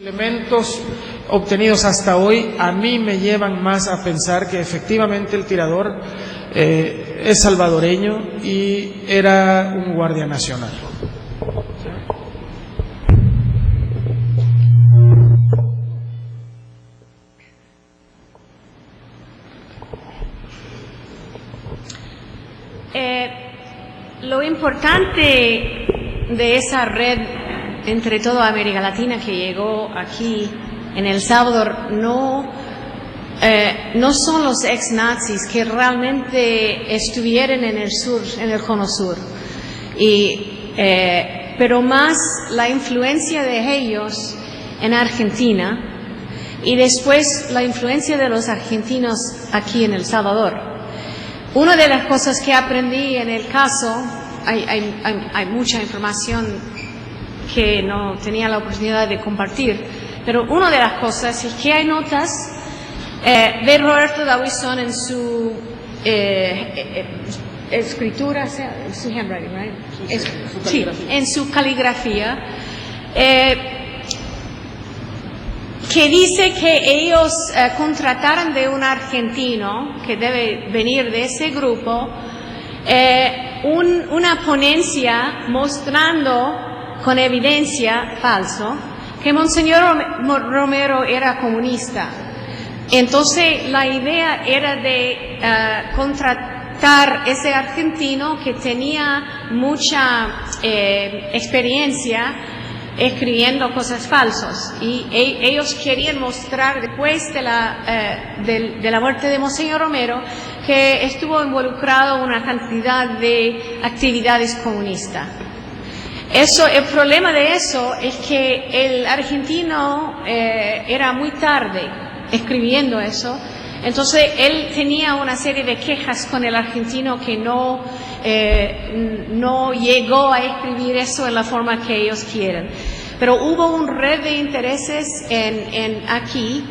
Elementos obtenidos hasta hoy a mí me llevan más a pensar que efectivamente el tirador es salvadoreño y era un guardia nacional. Lo importante de esa red entre toda América Latina que llegó aquí en El Salvador no son los ex-nazis que realmente estuvieron en el sur, en el cono sur, pero más la influencia de ellos en Argentina y después la influencia de los argentinos aquí en El Salvador. Una de las cosas que aprendí en el caso, hay mucha información que no tenía la oportunidad de compartir, pero una de las cosas es que hay notas de Roberto Dawison en su escritura, su handwriting, right? Sí, en su caligrafía, que dice que ellos contrataron de un argentino que debe venir de ese grupo una ponencia mostrando con evidencia falso que Monseñor Romero era comunista. Entonces la idea era de contratar ese argentino que tenía mucha experiencia escribiendo cosas falsas, y ellos querían mostrar después de la muerte de Monseñor Romero que estuvo involucrado en una cantidad de actividades comunistas. El problema de eso es que el argentino era muy tarde escribiendo eso, entonces él tenía una serie de quejas con el argentino que no llegó a escribir eso en la forma que ellos quieren. Pero hubo un red de intereses aquí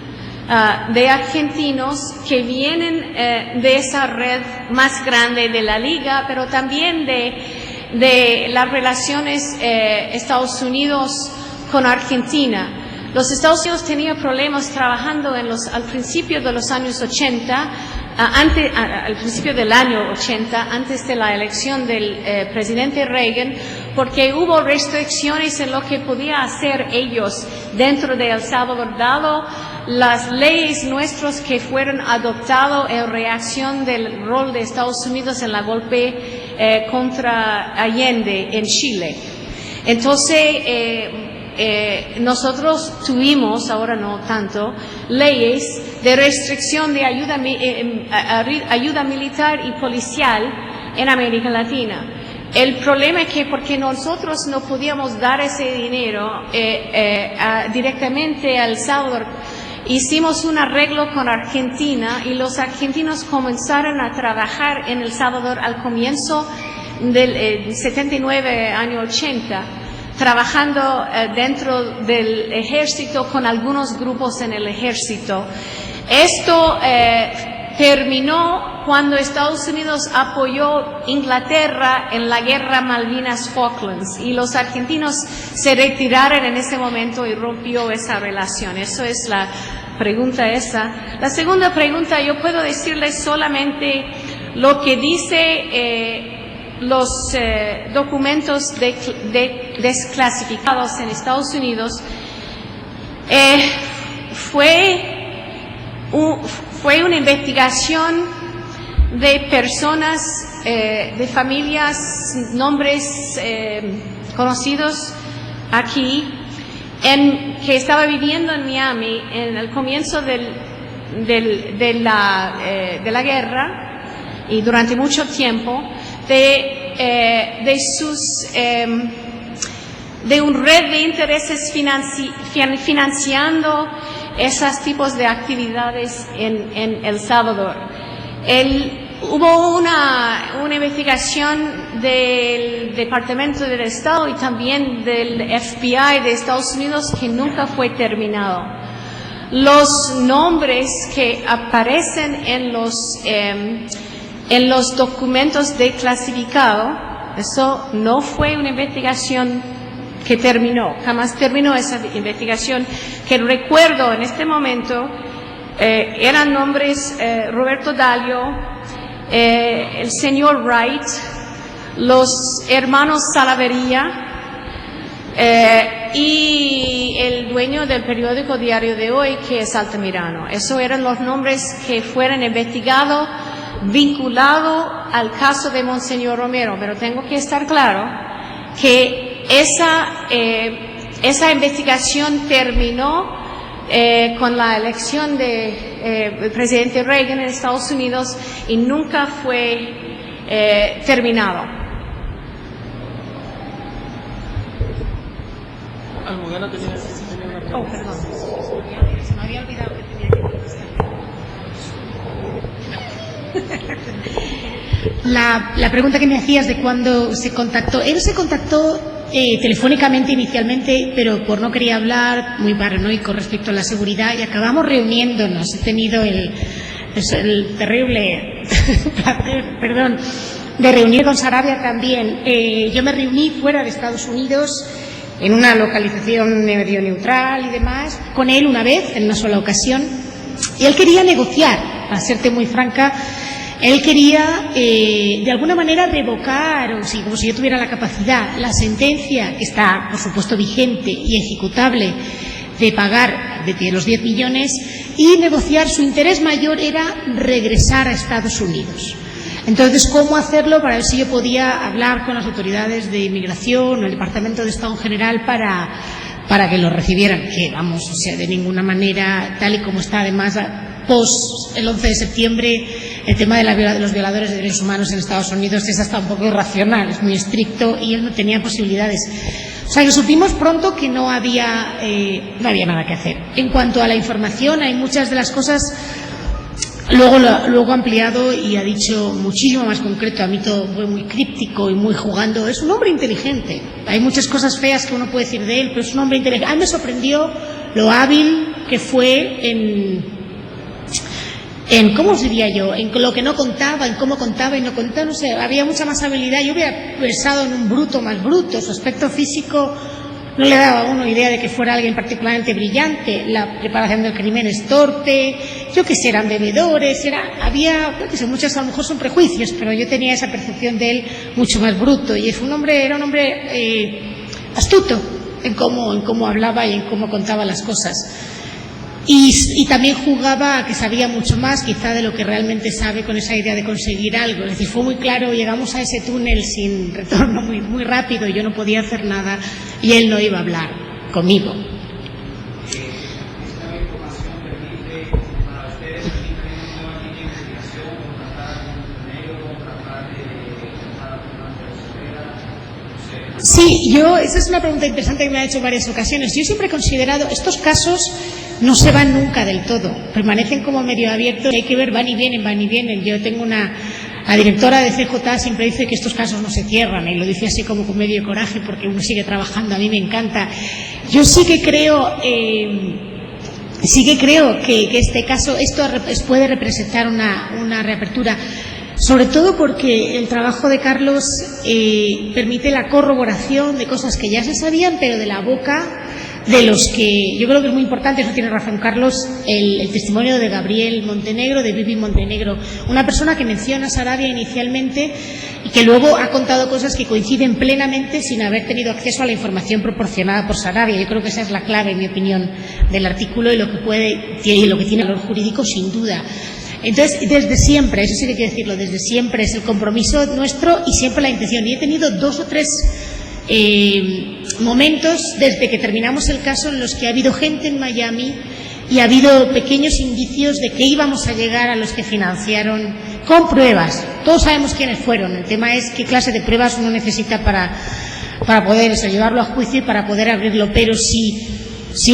de argentinos que vienen de esa red más grande de la Liga, pero también de las relaciones Estados Unidos con Argentina. Los Estados Unidos tenían problemas trabajando al principio de los años 80, al principio del año 80, antes de la elección del presidente Reagan, porque hubo restricciones en lo que podía hacer ellos dentro de El Salvador, dado las leyes nuestras que fueron adoptadas en reacción del rol de Estados Unidos en la golpe contra Allende en Chile. Entonces, nosotros tuvimos, ahora no tanto, leyes de restricción de ayuda militar y policial en América Latina. El problema es que porque nosotros no podíamos dar ese dinero directamente a El Salvador, hicimos un arreglo con Argentina y los argentinos comenzaron a trabajar en El Salvador al comienzo del 79, año 80. Trabajando dentro del ejército con algunos grupos en el ejército. Esto terminó cuando Estados Unidos apoyó Inglaterra en la guerra Malvinas-Falklands y los argentinos se retiraron en ese momento y rompió esa relación. Eso es la pregunta esa. La segunda pregunta, yo puedo decirles solamente lo que dice los documentos desclasificados en Estados Unidos. Fue una investigación de personas, de familias, nombres conocidos aquí, que estaba viviendo en Miami en el comienzo de la guerra y durante mucho tiempo, de un red de intereses financiando esos tipos de actividades en El Salvador. Hubo una investigación del Departamento del Estado y también del FBI de Estados Unidos que nunca fue terminado. Los nombres que aparecen en los documentos desclasificados, eso no fue una investigación que terminó, jamás terminó esa investigación, que recuerdo en este momento, eran nombres Roberto Dalio, el señor Wright, los hermanos Salaverría, y el dueño del periódico Diario de Hoy, que es Altamirano. Esos eran los nombres que fueron investigados, vinculados al caso de Monseñor Romero. Pero tengo que estar claro que esa investigación terminó con la elección del presidente Reagan en Estados Unidos y nunca fue terminado. Almudena tenía una pregunta. Oh, perdón. Se me había olvidado que tenía que contestar. La pregunta que me hacías de cuándo se contactó. Él se contactó telefónicamente inicialmente, pero por no quería hablar, muy paranoico respecto a la seguridad, y acabamos reuniéndonos. He tenido el terrible placer, perdón, de reunir con Sarabia también. Yo me reuní fuera de Estados Unidos, en una localización medio neutral y demás, con él una vez, en una sola ocasión, y él quería negociar, para serte muy franca. Él quería, de alguna manera, revocar, o si, como si yo tuviera la capacidad, la sentencia, que está, por supuesto, vigente y ejecutable, de pagar de los 10 millones, y negociar. Su interés mayor era regresar a Estados Unidos. Entonces, ¿cómo hacerlo? Para ver si yo podía hablar con las autoridades de inmigración o el Departamento de Estado en general para que lo recibieran. Que, vamos, o sea, de ninguna manera, tal y como está, además, post el 11 de septiembre, el tema de los violadores de derechos humanos en Estados Unidos es hasta un poco irracional, es muy estricto y él no tenía posibilidades. O sea, que supimos pronto que no había nada que hacer. En cuanto a la información, hay muchas de las cosas. Luego ha ampliado y ha dicho muchísimo más concreto. A mí todo fue muy críptico y muy jugando. Es un hombre inteligente. Hay muchas cosas feas que uno puede decir de él, pero es un hombre inteligente. A mí me sorprendió lo hábil que fue en ¿cómo os diría yo? En lo que no contaba, en cómo contaba y no contaba. No sé, había mucha más habilidad. Yo hubiera pensado en un bruto más bruto. Su aspecto físico no le daba a uno idea de que fuera alguien particularmente brillante. La preparación del crimen es torpe, yo que sé, eran bebedores, muchos a lo mejor son prejuicios, pero yo tenía esa percepción de él mucho más bruto, y era un hombre astuto en cómo hablaba y en cómo contaba las cosas. Y también jugaba a que sabía mucho más quizá de lo que realmente sabe, con esa idea de conseguir algo. Es decir, fue muy claro, llegamos a ese túnel sin retorno muy, muy rápido, yo no podía hacer nada y él no iba a hablar conmigo. Sí, esa es una pregunta interesante que me ha hecho en varias ocasiones. Yo siempre he considerado, estos casos no se van nunca del todo, permanecen como medio abiertos, hay que ver, van y vienen. Yo tengo la directora de CJ siempre dice que estos casos no se cierran, y lo dice así como con medio coraje porque uno sigue trabajando. A mí me encanta. Yo sí que creo que este caso, esto puede representar una reapertura. Sobre todo porque el trabajo de Carlos permite la corroboración de cosas que ya se sabían, pero de la boca de los que yo creo que es muy importante. Eso tiene razón Carlos, el testimonio de Gabriel Montenegro, de Vivi Montenegro, una persona que menciona a Sarabia inicialmente y que luego ha contado cosas que coinciden plenamente sin haber tenido acceso a la información proporcionada por Sarabia. Yo creo que esa es la clave, en mi opinión, del artículo y lo que tiene valor jurídico, sin duda. Entonces, desde siempre, eso sí que hay que decirlo, desde siempre es el compromiso nuestro y siempre la intención. Y he tenido 2 o 3 momentos desde que terminamos el caso en los que ha habido gente en Miami y ha habido pequeños indicios de que íbamos a llegar a los que financiaron con pruebas. Todos sabemos quiénes fueron. El tema es qué clase de pruebas uno necesita para poder llevarlo a juicio y para poder abrirlo. Pero si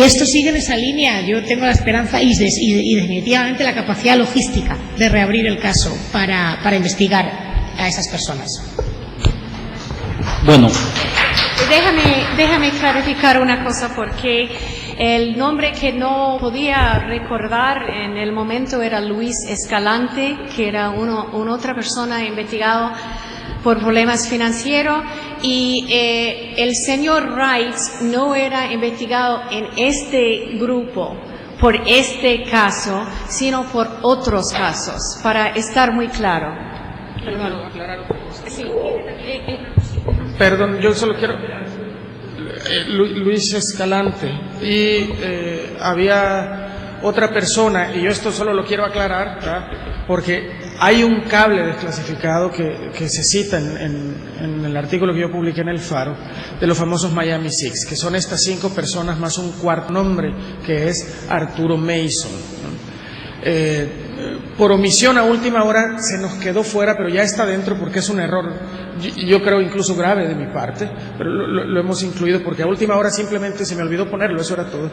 esto sigue en esa línea, yo tengo la esperanza y definitivamente la capacidad logística de reabrir el caso para investigar a esas personas. Bueno. Déjame clarificar una cosa, porque el nombre que no podía recordar en el momento era Luis Escalante, que era una otra persona investigado por problemas financieros y el señor Wright no era investigado en este grupo por este caso, sino por otros casos, para estar muy claro. Perdón, yo solo quiero... Luis Escalante, y había otra persona, y yo esto solo lo quiero aclarar, ¿verdad? Porque hay un cable desclasificado que se cita en el artículo que yo publiqué en El Faro, de los famosos Miami Six, que son estas 5 personas más un cuarto nombre, que es Arturo Mason, ¿no? Por omisión a última hora se nos quedó fuera, pero ya está dentro porque es un error, yo creo incluso grave de mi parte, pero lo hemos incluido porque a última hora simplemente se me olvidó ponerlo, eso era todo.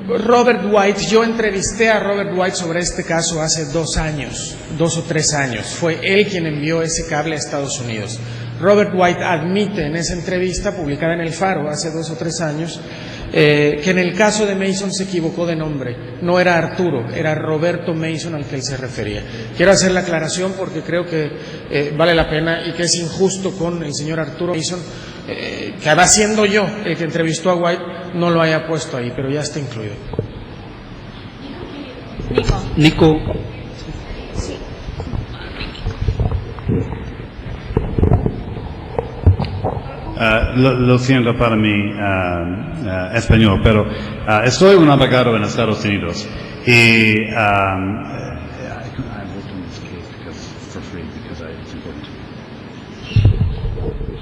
Robert White, yo entrevisté a Robert White sobre este caso hace 2 años, 2 o 3 años, fue él quien envió ese cable a Estados Unidos. Robert White admite en esa entrevista publicada en El Faro hace 2 o 3 años que en el caso de Mason se equivocó de nombre, no era Arturo, era Roberto Mason al que él se refería. Quiero hacer la aclaración porque creo que vale la pena y que es injusto con el señor Arturo Mason, que además siendo yo el que entrevistó a White, no lo haya puesto ahí, pero ya está incluido. Nico. Lo siento para mi español, pero estoy un abogado en Estados Unidos y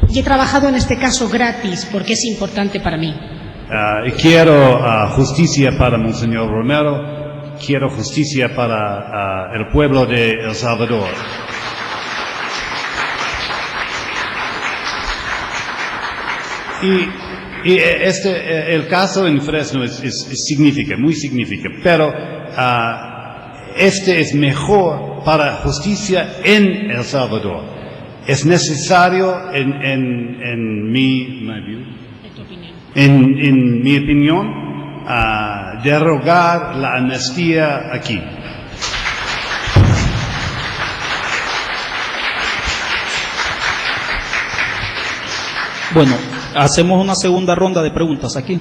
y he trabajado en este caso gratis porque es importante para mí. quiero justicia para Monseñor Romero, quiero justicia para el pueblo de El Salvador. Y el caso en Fresno significa, muy significa, pero este es mejor para justicia en El Salvador. Es necesario, en mi opinión, derogar la amnistía aquí. Bueno, hacemos una segunda ronda de preguntas aquí.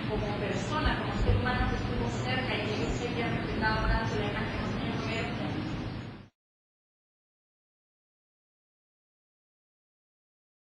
como persona, como ser humano que estuvo cerca y que ellos querían respetado